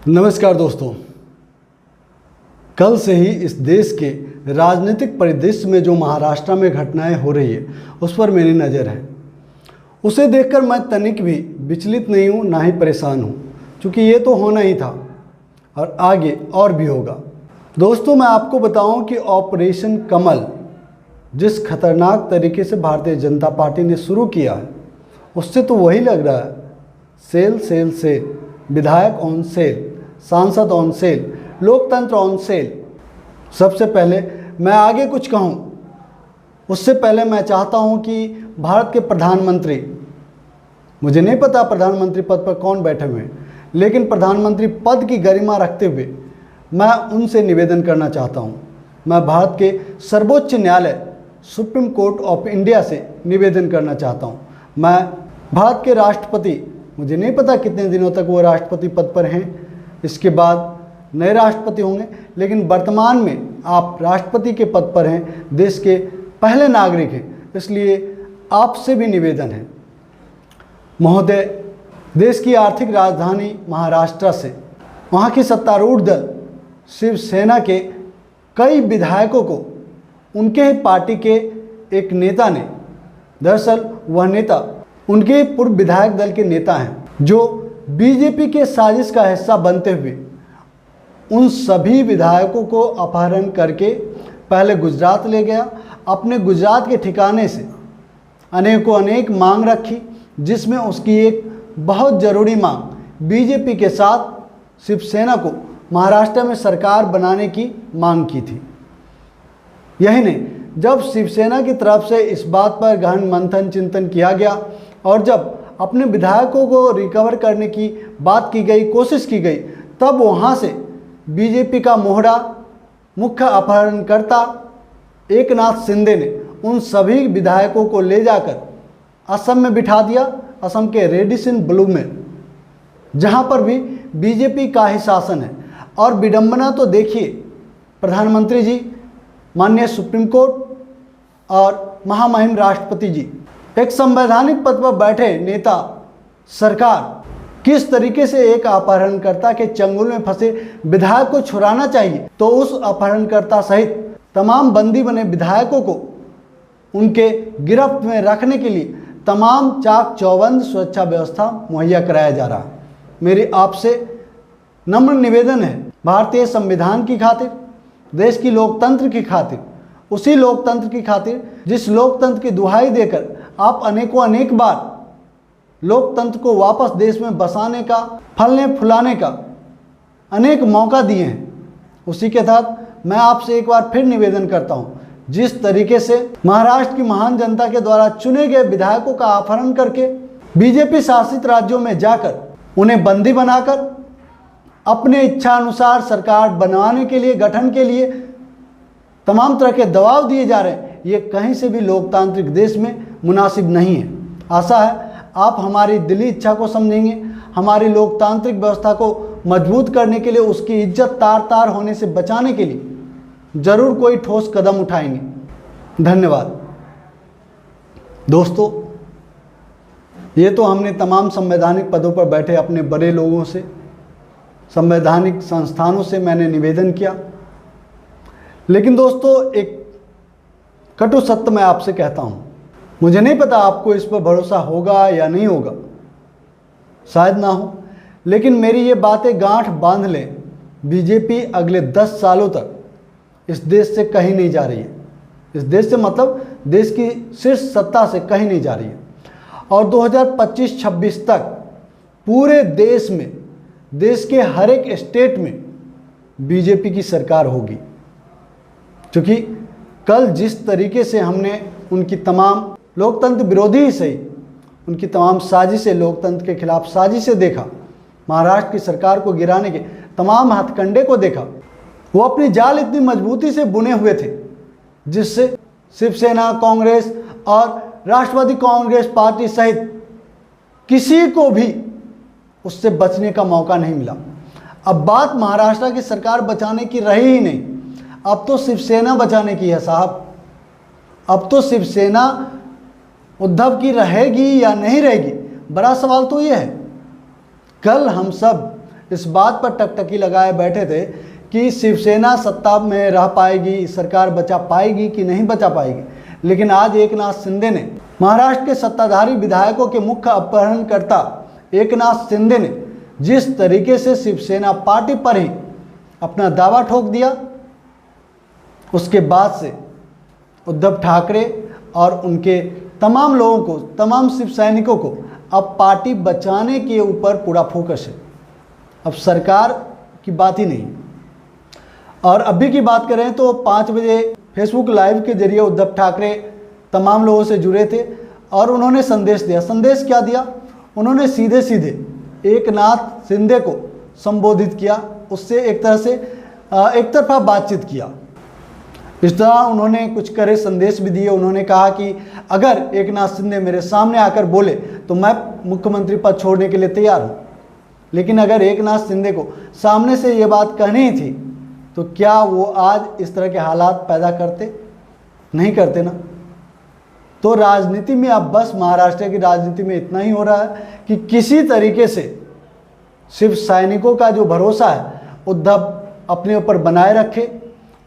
नमस्कार दोस्तों। कल से ही इस देश के राजनीतिक परिदृश्य में जो महाराष्ट्र में घटनाएं हो रही है उस पर मेरी नज़र है। उसे देखकर मैं तनिक भी विचलित नहीं हूँ, ना ही परेशान हूँ, क्योंकि ये तो होना ही था और आगे और भी होगा। दोस्तों, मैं आपको बताऊं कि ऑपरेशन कमल जिस खतरनाक तरीके से भारतीय जनता पार्टी ने शुरू किया है, उससे तो वही लग रहा है सेल सेल सेल, विधायक ऑन सेल, सांसद ऑन सेल, लोकतंत्र ऑन सेल। सबसे पहले मैं आगे कुछ कहूं, उससे पहले मैं चाहता हूं कि भारत के प्रधानमंत्री, मुझे नहीं पता प्रधानमंत्री पद पर कौन बैठे हुए हैं, लेकिन प्रधानमंत्री पद की गरिमा रखते हुए मैं उनसे निवेदन करना चाहता हूं। मैं भारत के सर्वोच्च न्यायालय सुप्रीम कोर्ट ऑफ इंडिया से निवेदन करना चाहता हूं। मैं भारत के राष्ट्रपति, मुझे नहीं पता कितने दिनों तक वो राष्ट्रपति पद पर हैं, इसके बाद नए राष्ट्रपति होंगे, लेकिन वर्तमान में आप राष्ट्रपति के पद पर हैं, देश के पहले नागरिक हैं, इसलिए आपसे भी निवेदन है महोदय, देश की आर्थिक राजधानी महाराष्ट्र से वहाँ की सत्तारूढ़ दल शिवसेना के कई विधायकों को उनके ही पार्टी के एक नेता ने, दरअसल वह नेता उनके पूर्व विधायक दल के नेता हैं जो बीजेपी के साजिश का हिस्सा बनते हुए उन सभी विधायकों को अपहरण करके पहले गुजरात ले गया। अपने गुजरात के ठिकाने से अनेक मांग रखी, जिसमें उसकी एक बहुत ज़रूरी मांग बीजेपी के साथ शिवसेना को महाराष्ट्र में सरकार बनाने की मांग की थी। यही नहीं, जब शिवसेना की तरफ से इस बात पर गहन मंथन चिंतन किया गया और जब अपने विधायकों को रिकवर करने की बात की गई, कोशिश की गई, तब वहाँ से बीजेपी का मोहरा मुख्य अपहरणकर्ता एकनाथ शिंदे ने उन सभी विधायकों को ले जाकर असम में बिठा दिया, असम के रेडिसन ब्लू में, जहाँ पर भी बीजेपी का ही शासन है। और विडंबना तो देखिए, प्रधानमंत्री जी, माननीय सुप्रीम कोर्ट और महामहिम राष्ट्रपति जी, एक संवैधानिक पद पर बैठे नेता, सरकार किस तरीके से एक अपहरणकर्ता के चंगुल में फंसे विधायक को छुड़ाना चाहिए, तो उस अपहरणकर्ता सहित तमाम बंदी बने विधायकों को उनके गिरफ्त में रखने के लिए तमाम चाक चौबंद सुरक्षा व्यवस्था मुहैया कराया जा रहा है। मेरी आपसे नम्र निवेदन है, भारतीय संविधान की खातिर, देश की लोकतंत्र की खातिर, उसी लोकतंत्र की खातिर जिस लोकतंत्र की दुहाई देकर आप अनेक बार लोकतंत्र को वापस देश में बसाने का, फलने फुलाने का अनेक मौका दिए हैं, उसी के तहत मैं आपसे एक बार फिर निवेदन करता हूं, जिस तरीके से महाराष्ट्र की महान जनता के द्वारा चुने गए विधायकों का अपहरण करके बीजेपी शासित राज्यों में जाकर उन्हें बंदी बनाकर अपने इच्छा अनुसार सरकार बनवाने के लिए, गठन के लिए तमाम तरह के दबाव दिए जा रहे हैं, ये कहीं से भी लोकतांत्रिक देश में मुनासिब नहीं है। आशा है आप हमारी दिली इच्छा को समझेंगे, हमारी लोकतांत्रिक व्यवस्था को मजबूत करने के लिए, उसकी इज्जत तार तार होने से बचाने के लिए जरूर कोई ठोस कदम उठाएंगे। धन्यवाद दोस्तों। ये तो हमने तमाम संवैधानिक पदों पर बैठे अपने बड़े लोगों से, संवैधानिक संस्थानों से मैंने निवेदन किया, लेकिन दोस्तों एक कटु सत्य मैं आपसे कहता हूँ, मुझे नहीं पता आपको इस पर भरोसा होगा या नहीं होगा, शायद ना हो, लेकिन मेरी ये बातें गांठ बांध लें, बीजेपी अगले 10 सालों तक इस देश से कहीं नहीं जा रही है। इस देश से मतलब देश की शीर्ष सत्ता से कहीं नहीं जा रही है। और 2025-26 तक पूरे देश में, देश के हर एक स्टेट में बीजेपी की सरकार होगी, क्योंकि कल जिस तरीके से हमने उनकी तमाम लोकतंत्र विरोधी ही सही, उनकी तमाम साजिशें, लोकतंत्र के खिलाफ साजिशें देखा, महाराष्ट्र की सरकार को गिराने के तमाम हथकंडे को देखा, वो अपनी जाल इतनी मजबूती से बुने हुए थे जिससे शिवसेना, कांग्रेस और राष्ट्रवादी कांग्रेस पार्टी सहित किसी को भी उससे बचने का मौका नहीं मिला। अब बात महाराष्ट्र की सरकार बचाने की रही ही नहीं, अब तो शिवसेना बचाने की है साहब। अब तो शिवसेना उद्धव की रहेगी या नहीं रहेगी, बड़ा सवाल तो ये है। कल हम सब इस बात पर टकटकी लगाए बैठे थे कि शिवसेना सत्ता में रह पाएगी, सरकार बचा पाएगी कि नहीं बचा पाएगी। लेकिन आज एकनाथ शिंदे ने, महाराष्ट्र के सत्ताधारी विधायकों के मुख्य अपहरणकर्ता एकनाथ शिंदे ने जिस तरीके से शिवसेना पार्टी पर ही अपना दावा ठोक दिया, उसके बाद से उद्धव ठाकरे और उनके तमाम लोगों को, तमाम शिव सैनिकों को अब पार्टी बचाने के ऊपर पूरा फोकस है। अब सरकार की बात ही नहीं। और अभी की बात करें तो 5 बजे फेसबुक लाइव के जरिए उद्धव ठाकरे तमाम लोगों से जुड़े थे और उन्होंने संदेश दिया। संदेश क्या दिया? उन्होंने सीधे सीधे एकनाथ शिंदे को संबोधित किया, उससे एक तरह से एक तरफा बातचीत किया। इस तरह उन्होंने कुछ कड़े संदेश भी दिए। उन्होंने कहा कि अगर एकनाथ शिंदे मेरे सामने आकर बोले तो मैं मुख्यमंत्री पद छोड़ने के लिए तैयार हूँ, लेकिन अगर एकनाथ शिंदे को सामने से ये बात कहनी ही थी तो क्या वो आज इस तरह के हालात पैदा करते? नहीं करते ना। तो राजनीति में अब बस महाराष्ट्र की राजनीति में इतना ही हो रहा है कि किसी तरीके से शिव सैनिकों का जो भरोसा है उद्धव अपने ऊपर बनाए रखे,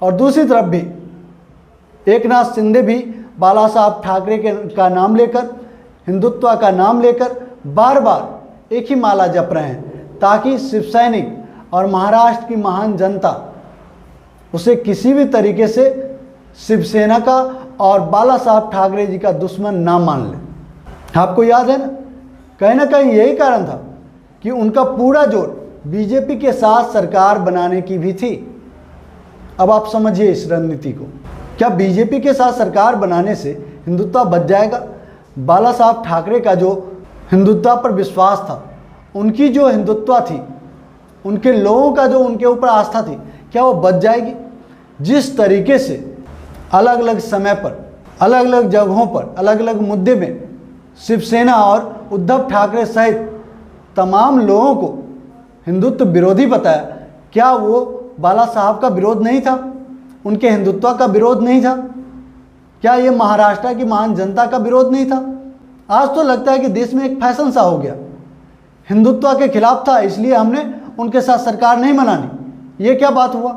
और दूसरी तरफ भी एकनाथ शिंदे भी बाला साहब ठाकरे का नाम लेकर, हिंदुत्व का नाम लेकर बार बार एक ही माला जप रहे हैं, ताकि शिव सैनिक और महाराष्ट्र की महान जनता उसे किसी भी तरीके से शिवसेना का और बाला साहब ठाकरे जी का दुश्मन ना मान ले। आपको याद है ना कहीं यही कारण था कि उनका पूरा जोर बीजेपी के साथ सरकार बनाने की भी थी। अब आप समझिए इस रणनीति को। क्या बीजेपी के साथ सरकार बनाने से हिंदुत्व बच जाएगा? बाला साहब ठाकरे का जो हिंदुत्व पर विश्वास था, उनकी जो हिंदुत्व थी, उनके लोगों का जो उनके ऊपर आस्था थी, क्या वो बच जाएगी? जिस तरीके से अलग अलग समय पर, अलग अलग जगहों पर, अलग अलग मुद्दे में शिवसेना और उद्धव ठाकरे सहित तमाम लोगों को हिंदुत्व विरोधी बताया, क्या वो बाला साहब का विरोध नहीं था? उनके हिंदुत्व का विरोध नहीं था? क्या ये महाराष्ट्र की महान जनता का विरोध नहीं था? आज तो लगता है कि देश में एक फैशन सा हो गया, हिंदुत्व के खिलाफ था इसलिए हमने उनके साथ सरकार नहीं बनानी। ये क्या बात हुआ?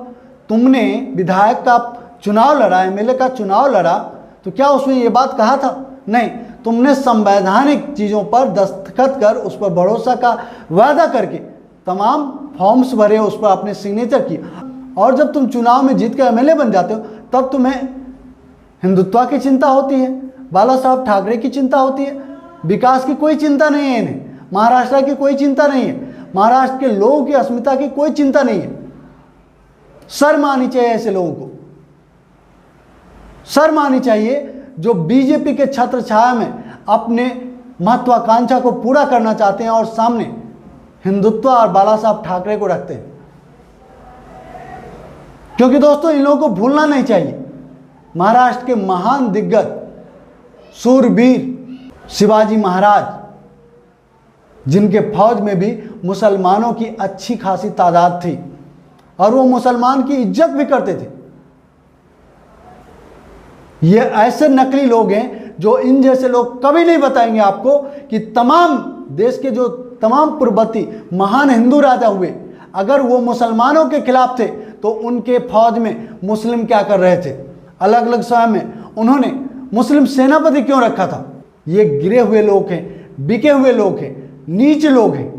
तुमने विधायक का चुनाव लड़ा, एमएलए का चुनाव लड़ा, तो क्या उसमें ये बात कहा था? नहीं, तुमने संवैधानिक चीज़ों पर दस्तखत कर, उस पर भरोसा का वादा करके तमाम फॉर्म्स भरे, उस पर अपने सिग्नेचर किए, और जब तुम चुनाव में जीत कर एमएलए बन जाते हो तब तुम्हें हिंदुत्व की चिंता होती है, बाला साहब ठाकरे की चिंता होती है। विकास की कोई चिंता नहीं है इन्हें, महाराष्ट्र की कोई चिंता नहीं है, महाराष्ट्र के लोगों की अस्मिता की कोई चिंता नहीं है। शर्म आनी चाहिए ऐसे लोगों को, शर्म आनी चाहिए जो बीजेपी के छत्र छाया में अपने महत्वाकांक्षा को पूरा करना चाहते हैं और सामने हिंदुत्व और बाला साहब ठाकरे को रखते हैं। क्योंकि दोस्तों, इन लोगों को भूलना नहीं चाहिए, महाराष्ट्र के महान दिग्गज शूरवीर शिवाजी महाराज, जिनके फौज में भी मुसलमानों की अच्छी खासी तादाद थी और वो मुसलमान की इज्जत भी करते थे। ये ऐसे नकली लोग हैं जो इन जैसे लोग कभी नहीं बताएंगे आपको कि तमाम देश के जो तमाम पूर्ववर्ती महान हिंदू राजा हुए, अगर वो मुसलमानों के खिलाफ थे तो उनके फौज में मुस्लिम क्या कर रहे थे, अलग अलग समय में उन्होंने मुस्लिम सेनापति क्यों रखा था। ये गिरे हुए लोग हैं, बिके हुए लोग हैं, नीच लोग हैं,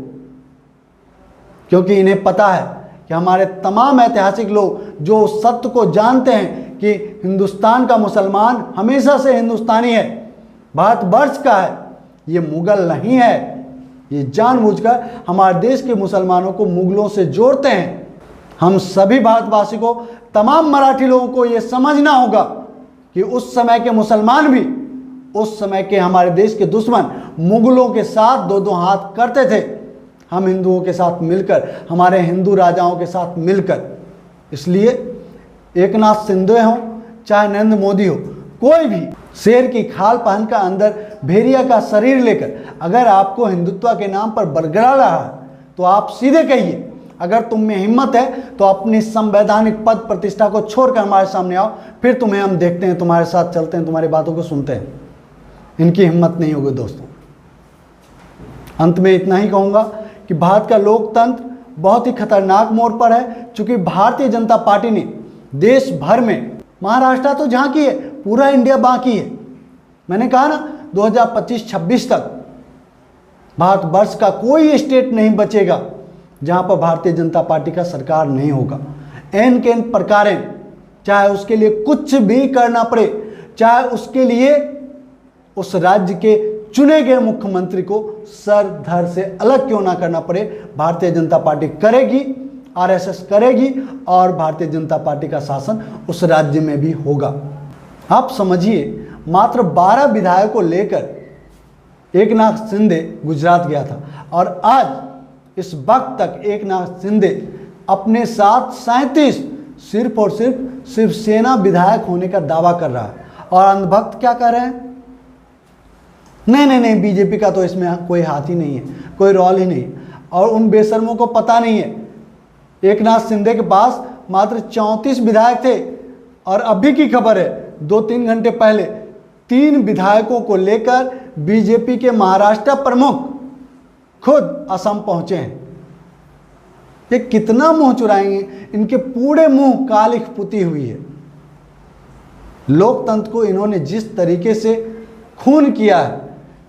क्योंकि इन्हें पता है कि हमारे तमाम ऐतिहासिक लोग जो सत्य को जानते हैं कि हिंदुस्तान का मुसलमान हमेशा से हिंदुस्तानी है, भारतवर्ष का है, ये मुगल नहीं है। ये जानबूझकर हमारे देश के मुसलमानों को मुगलों से जोड़ते हैं। हम सभी भारतवासी को, तमाम मराठी लोगों को ये समझना होगा कि उस समय के मुसलमान भी उस समय के हमारे देश के दुश्मन मुगलों के साथ दो दो हाथ करते थे, हम हिंदुओं के साथ मिलकर, हमारे हिंदू राजाओं के साथ मिलकर। इसलिए एकनाथ शिंदे हो चाहे नरेंद्र मोदी हो, कोई भी शेर की खाल पहनकर अंदर भेड़िया का शरीर लेकर अगर आपको हिंदुत्व के नाम पर बरगला रहा है तो आप सीधे कहिए, अगर तुम में हिम्मत है तो अपनी संवैधानिक पद प्रतिष्ठा को छोड़कर हमारे सामने आओ, फिर तुम्हें हम देखते हैं, तुम्हारे साथ चलते हैं, तुम्हारी बातों को सुनते हैं। इनकी हिम्मत नहीं होगी दोस्तों। अंत में इतना ही कहूँगा कि भारत का लोकतंत्र बहुत ही खतरनाक मोड़ पर है, क्योंकि भारतीय जनता पार्टी ने देश भर में, महाराष्ट्र तो जहाँ की है, पूरा इंडिया बाकी है। मैंने कहा ना 2025-26 तक भारतवर्ष का कोई स्टेट नहीं बचेगा जहाँ पर भारतीय जनता पार्टी का सरकार नहीं होगा। एन के एन प्रकारें, चाहे उसके लिए कुछ भी करना पड़े, चाहे उसके लिए उस राज्य के चुने गए मुख्यमंत्री को सर धड़ से अलग क्यों ना करना पड़े, भारतीय जनता पार्टी करेगी, आरएसएस करेगी और भारतीय जनता पार्टी का शासन उस राज्य में भी होगा। आप समझिए, मात्र 12 विधायकों को लेकर एकनाथ शिंदे गुजरात गया था और आज इस वक्त तक एकनाथ शिंदे अपने साथ 37 सिर्फ और सिर्फ शिवसेना विधायक होने का दावा कर रहा है। और अंधभक्त क्या कह रहे हैं, नहीं बीजेपी का तो इसमें कोई हाथ ही नहीं है, कोई रोल ही नहीं। और उन बेशर्मों को पता नहीं है, एकनाथ शिंदे के पास मात्र 34 विधायक थे और अभी की खबर है 2-3 घंटे पहले 3 विधायकों को लेकर बीजेपी के महाराष्ट्र प्रमुख खुद असम पहुंचे हैं। ये कितना मुंह चुराएंगे, इनके पूरे मुंह कालिख पुती हुई है। लोकतंत्र को इन्होंने जिस तरीके से खून किया है,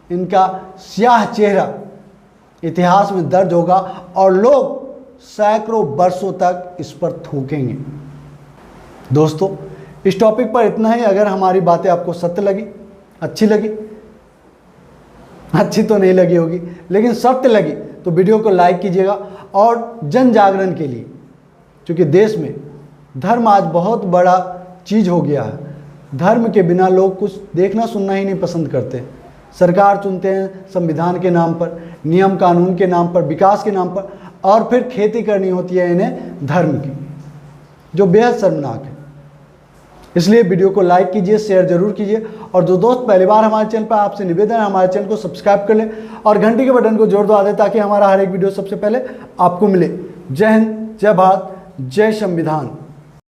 इनका स्याह चेहरा इतिहास में दर्ज होगा और लोग सैकड़ों वर्षों तक इस पर थूकेंगे। दोस्तों, इस टॉपिक पर इतना ही। अगर हमारी बातें आपको सत्य लगी, अच्छी लगी, अच्छी तो नहीं लगी होगी लेकिन सत्य लगी, तो वीडियो को लाइक कीजिएगा। और जन जागरण के लिए, क्योंकि देश में धर्म आज बहुत बड़ा चीज़ हो गया है, धर्म के बिना लोग कुछ देखना सुनना ही नहीं पसंद करते। सरकार चुनते हैं संविधान के नाम पर, नियम कानून के नाम पर, विकास के नाम पर, और फिर खेती करनी होती है इन्हें धर्म की, जो बेहद शर्मनाक है। इसलिए वीडियो को लाइक कीजिए, शेयर जरूर कीजिए और जो दोस्त पहली बार हमारे चैनल पर, आपसे निवेदन है हमारे चैनल को सब्सक्राइब कर लें और घंटी के बटन को जोर दबा दें ताकि हमारा हर एक वीडियो सबसे पहले आपको मिले। जय हिंद, जय भारत, जय संविधान।